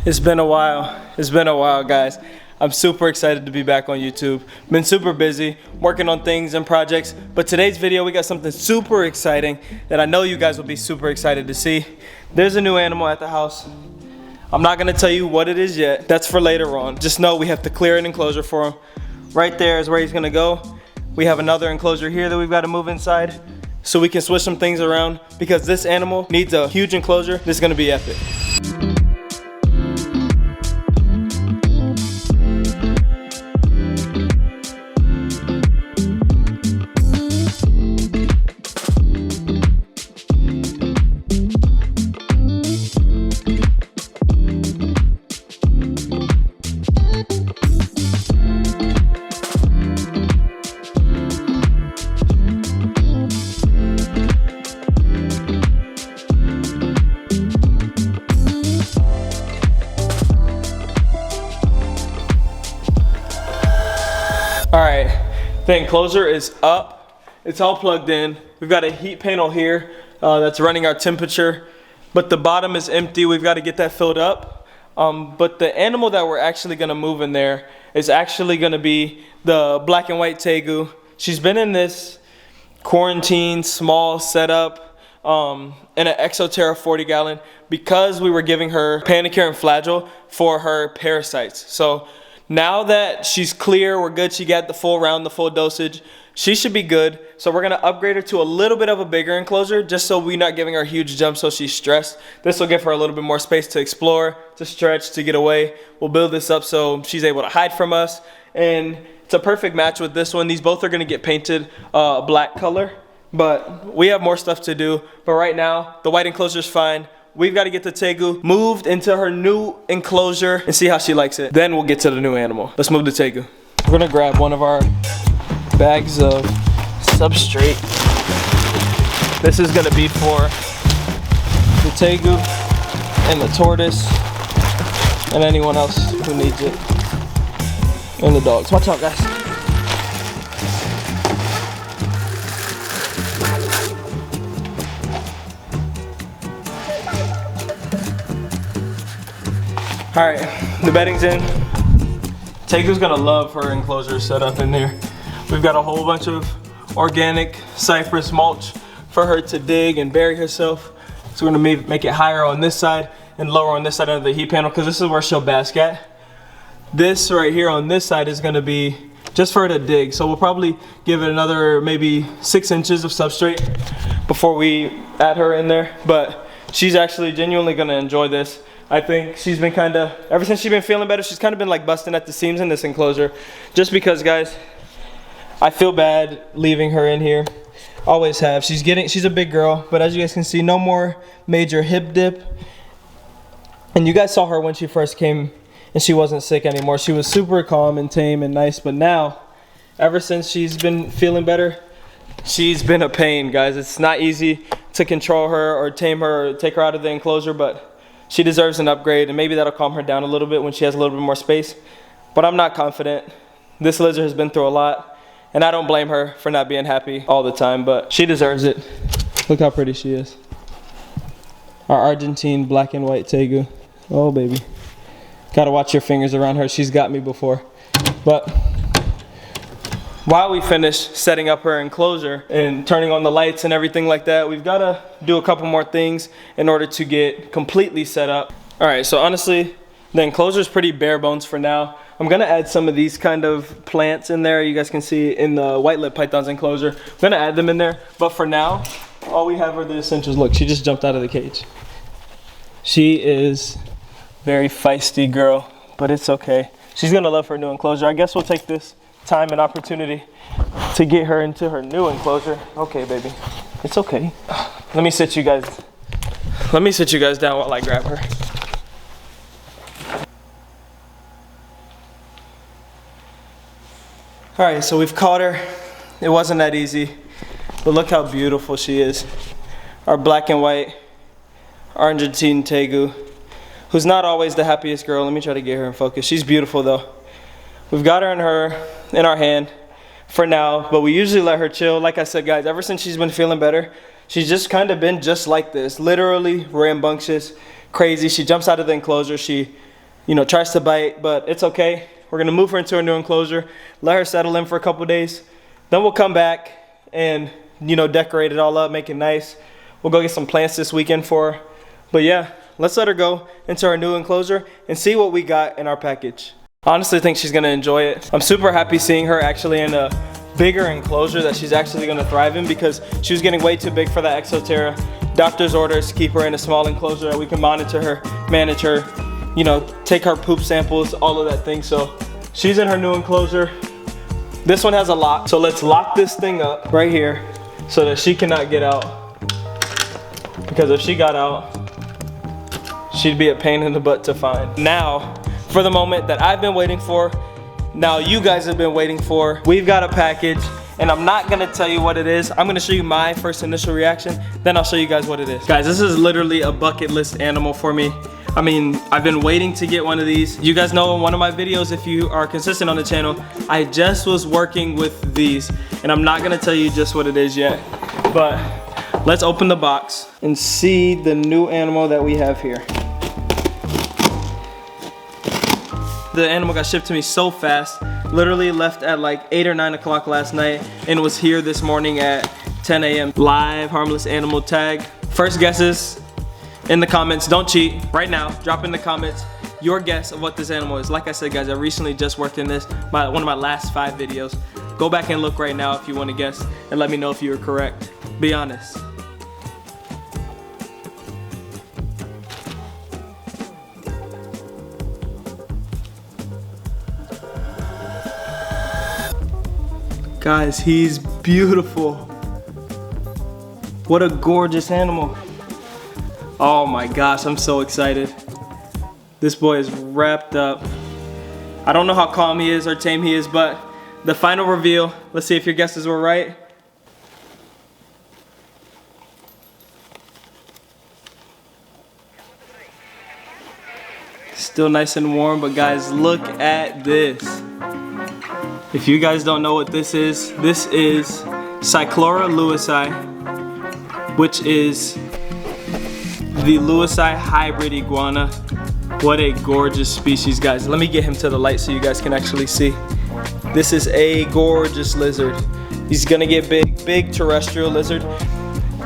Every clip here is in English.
It's been a while. It's been a while, guys. I'm super excited to be back on YouTube. Been super busy working on things and projects, but today's video we got something super exciting that I know you guys will be super excited to see. There's a new animal at the house. I'm not gonna tell you what it is yet. That's for later on. Just know we have to clear an enclosure for him. Right there is where he's gonna go. We have another enclosure here that we've got to move inside so we can switch some things around because this animal needs a huge enclosure. This is gonna be epic. All right, the enclosure is up. It's all plugged in. We've got a heat panel here that's running our temperature, but the bottom is empty. We've got to get that filled up. But the animal that we're actually gonna move in there is actually gonna be the black and white tegu. She's been in this quarantine small setup in an Exoterra 40-gallon because we were giving her Panicure and Flagyl for her parasites. So now that she's clear, we're good, she got the full round, the full dosage, she should be good. So we're gonna upgrade her to a little bit of a bigger enclosure just so we're not giving her a huge jump so she's stressed. This will give her a little bit more space to explore, to stretch, to get away. We'll build this up so she's able to hide from us. And it's a perfect match with this one. These both are gonna get painted black color, but we have more stuff to do. But right now, the white enclosure is fine. We've got to get the tegu moved into her new enclosure and see how she likes it. Then we'll get to the new animal. Let's move the tegu. We're gonna grab one of our bags of substrate. This is gonna be for the tegu and the tortoise and anyone else who needs it. And the dogs. Watch out, guys. All right, the bedding's in. Tegu's gonna love her enclosure set up in there. We've got a whole bunch of organic cypress mulch for her to dig and bury herself. So we're gonna make it higher on this side and lower on this side of the heat panel because this is where she'll bask at. This right here on this side is gonna be just for her to dig. So we'll probably give it another maybe 6 inches of substrate before we add her in there. But she's actually genuinely gonna enjoy this. I think she's been ever since she's been feeling better, she's been like busting at the seams in this enclosure. Just because, guys, I feel bad leaving her in here. Always have. She's a big girl, but as you guys can see, no more major hip dip. And you guys saw her when she first came and she wasn't sick anymore. She was super calm and tame and nice, but now, ever since she's been feeling better, she's been a pain, guys. It's not easy to control her or tame her or take her out of the enclosure, but she deserves an upgrade, and maybe that'll calm her down a little bit when she has a little bit more space. But I'm not confident. This lizard has been through a lot, and I don't blame her for not being happy all the time, but she deserves it. Look how pretty she is. Our Argentine black and white tegu. Oh, baby. Gotta watch your fingers around her. She's got me before. But while we finish setting up her enclosure and turning on the lights and everything like that, we've got to do a couple more things in order to get completely set up. All right, so honestly, the enclosure is pretty bare bones for now. I'm gonna add some of these kind of plants in there. You guys can see in the white-lipped python's enclosure. I'm gonna add them in there, but for now, all we have are the essentials. Look, she just jumped out of the cage. She is very feisty girl, but it's okay. She's gonna love her new enclosure. I guess we'll take this time and opportunity to get her into her new enclosure. Okay, baby, it's okay. Let me sit you guys down while I grab her. All right, so we've caught her. It wasn't that easy, but look how beautiful she is. Our black and white Argentine tegu, who's not always the happiest girl. Let me try to get her in focus. She's beautiful though. We've got her in our hand for now, but we usually let her chill. Like I said, guys, ever since she's been feeling better, she's just been just like this, literally rambunctious, crazy. She jumps out of the enclosure, she you know, tries to bite, but it's okay. We're gonna move her into her new enclosure, let her settle in for a couple days. Then we'll come back and, you know, decorate it all up, make it nice. We'll go get some plants this weekend for her. But yeah, let's let her go into our new enclosure and see what we got in our package. I honestly think she's gonna enjoy it. I'm super happy seeing her actually in a bigger enclosure that she's actually gonna thrive in, because she was getting way too big for that Exoterra. Doctor's orders keep her in a small enclosure that we can monitor her, manage her, you know, take her poop samples, all of that thing. So she's in her new enclosure. This one has a lock, so let's lock this thing up right here so that she cannot get out. Because if she got out, she'd be a pain in the butt to find. Now, for the moment that I've been waiting for, now you guys have been waiting for, we've got a package, and I'm not gonna tell you what it is. I'm gonna show you my first initial reaction, then I'll show you guys what it is. Guys, this is literally a bucket list animal for me. I mean, I've been waiting to get one of these. You guys know in one of my videos, if you are consistent on the channel, I just was working with these, and I'm not gonna tell you just what it is yet. But let's open the box and see the new animal that we have here. The animal got shipped to me so fast, literally left at like 8 or 9 o'clock last night and was here this morning at 10 a.m. Live harmless animal tag. First guesses in the comments, don't cheat. Right now, drop in the comments your guess of what this animal is. Like I said, guys, I recently just worked in this, one of my last 5 videos. Go back and look right now if you want to guess and let me know if you were correct. Be honest. Guys, he's beautiful. What a gorgeous animal. Oh my gosh, I'm so excited. This boy is wrapped up. I don't know how calm he is or tame he is, but the final reveal, let's see if your guesses were right. Still nice and warm, but guys, look at this. If you guys don't know what this is Cyclura lewisi, which is the Lewis Hybrid Iguana. What a gorgeous species, guys. Let me get him to the light so you guys can actually see. This is a gorgeous lizard. He's gonna get big terrestrial lizard.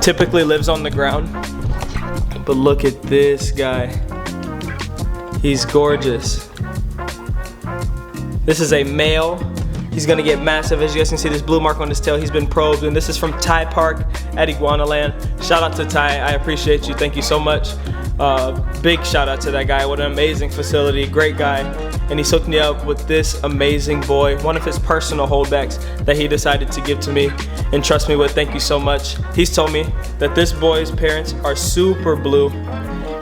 Typically lives on the ground. But look at this guy. He's gorgeous. This is a male. He's gonna get massive. As you guys can see, this blue mark on his tail, he's been probed, and this is from Ty Park at Iguana Land. Shout out to Ty, I appreciate you, thank you so much. Big shout out to that guy, what an amazing facility, great guy. And he's hooked me up with this amazing boy, one of his personal holdbacks that he decided to give to me and trust me with, thank you so much. He's told me that this boy's parents are super blue,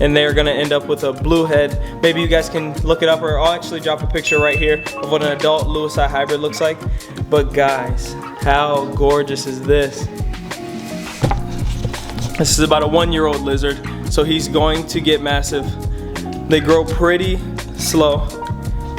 and they're gonna end up with a blue head. Maybe you guys can look it up, or I'll actually drop a picture right here of what an adult Lewis hybrid looks like. But guys, how gorgeous is this? This is about a 1-year-old lizard, so he's going to get massive. They grow pretty slow,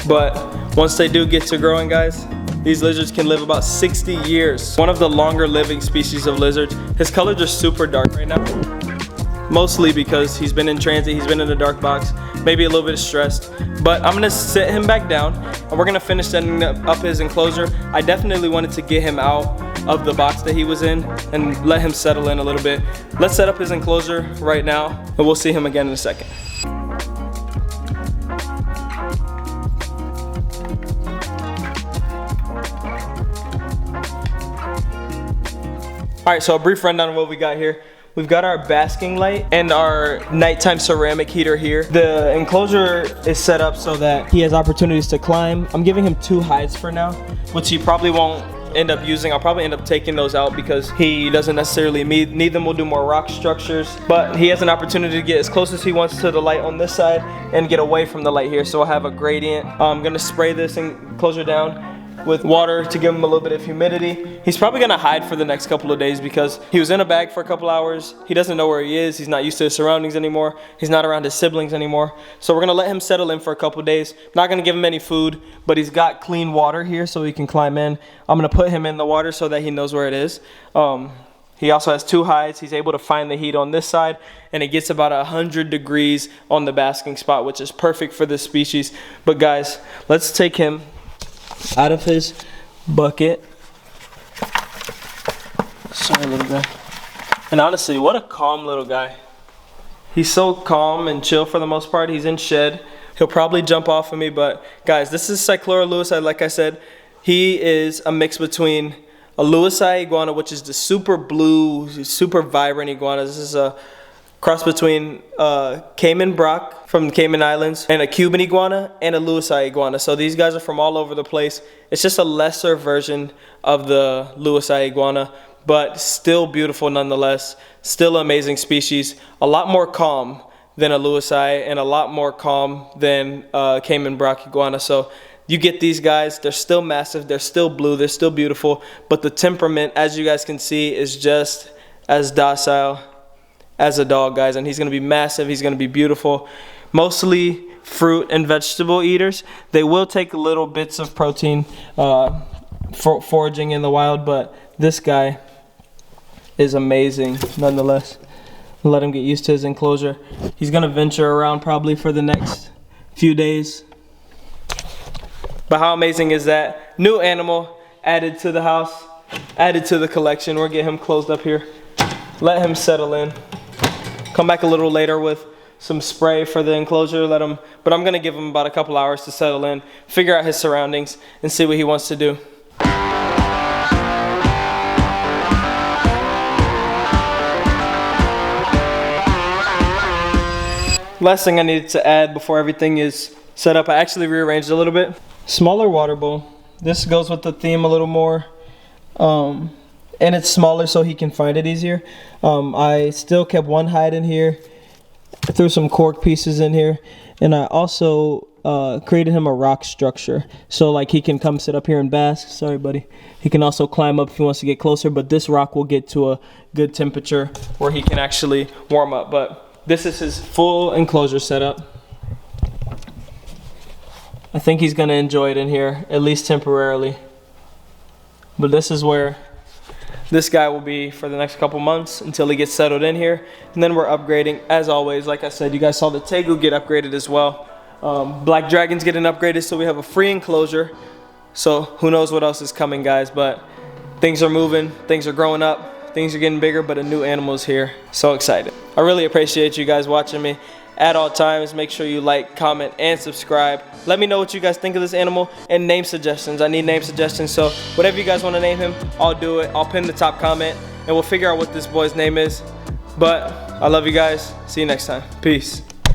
but once they do get to growing, guys, these lizards can live about 60 years. One of the longer living species of lizards. His colors are super dark right now. Mostly because he's been in transit, he's been in a dark box, maybe a little bit stressed. But I'm gonna sit him back down and we're gonna finish setting up his enclosure. I definitely wanted to get him out of the box that he was in and let him settle in a little bit. Let's set up his enclosure right now and we'll see him again in a second. All right, so a brief rundown of what we got here. We've got our basking light and our nighttime ceramic heater here. The enclosure is set up so that he has opportunities to climb. I'm giving him 2 hides for now, which he probably won't end up using. I'll probably end up taking those out because he doesn't necessarily need them. We'll do more rock structures, but he has an opportunity to get as close as he wants to the light on this side and get away from the light here. So I'll have a gradient. I'm gonna spray this enclosure down with water to give him a little bit of humidity. He's probably gonna hide for the next couple of days because he was in a bag for a couple hours. He doesn't know where he is. He's not used to his surroundings anymore. He's not around his siblings anymore. So we're gonna let him settle in for a couple of days. Not gonna give him any food, but he's got clean water here so he can climb in. I'm gonna put him in the water so that he knows where it is. He also has 2 hides. He's able to find the heat on this side, and it gets about 100 degrees on the basking spot, which is perfect for this species. But guys, let's take him out of his bucket. Sorry, little guy. And honestly, what a calm little guy. He's so calm and chill for the most part. He's in shed. He'll probably jump off of me, but guys, this is Cyclura lewisi. Like I said, he is a mix between a Lewis Hybrid Iguana, which is the super blue, super vibrant iguana. This is a cross between Cayman Brock from the Cayman Islands and a Cuban iguana and a Lewis Hybrid Iguana. So these guys are from all over the place. It's just a lesser version of the Lewis Hybrid Iguana, but still beautiful nonetheless. Still an amazing species. A lot more calm than a Lewis Hybrid and a lot more calm than Cayman Brock Iguana. So you get these guys, they're still massive, they're still blue, they're still beautiful, but the temperament, as you guys can see, is just as docile as a dog, guys. And he's gonna be massive, he's gonna be beautiful. Mostly fruit and vegetable eaters. They will take little bits of protein for foraging in the wild, but this guy is amazing nonetheless. Let him get used to his enclosure. He's gonna venture around probably for the next few days. But how amazing is that? New animal added to the house, added to the collection. We'll get him closed up here. Let him settle in. Come back a little later with some spray for the enclosure. But I'm gonna give him about a couple hours to settle in, figure out his surroundings, and see what he wants to do. Last thing I needed to add before everything is set up, I actually rearranged a little bit. Smaller water bowl. This goes with the theme a little more. And it's smaller so he can find it easier. I still kept 1 hide in here. I threw some cork pieces in here. And I also created him a rock structure. So like he can come sit up here and bask. Sorry, buddy. He can also climb up if he wants to get closer. But this rock will get to a good temperature where he can actually warm up. But this is his full enclosure setup. I think he's gonna enjoy it in here, at least temporarily. But this is where this guy will be for the next couple months until he gets settled in here. And then we're upgrading, as always. Like I said, you guys saw the tegu get upgraded as well. Black Dragon's getting upgraded, so we have a free enclosure. So who knows what else is coming, guys, but things are moving, things are growing up. Things are getting bigger, but a new animal is here. So excited. I really appreciate you guys watching me at all times. Make sure you like, comment, and subscribe. Let me know what you guys think of this animal and name suggestions. I need name suggestions, so whatever you guys want to name him, I'll do it. I'll pin the top comment, and we'll figure out what this boy's name is. But I love you guys. See you next time. Peace.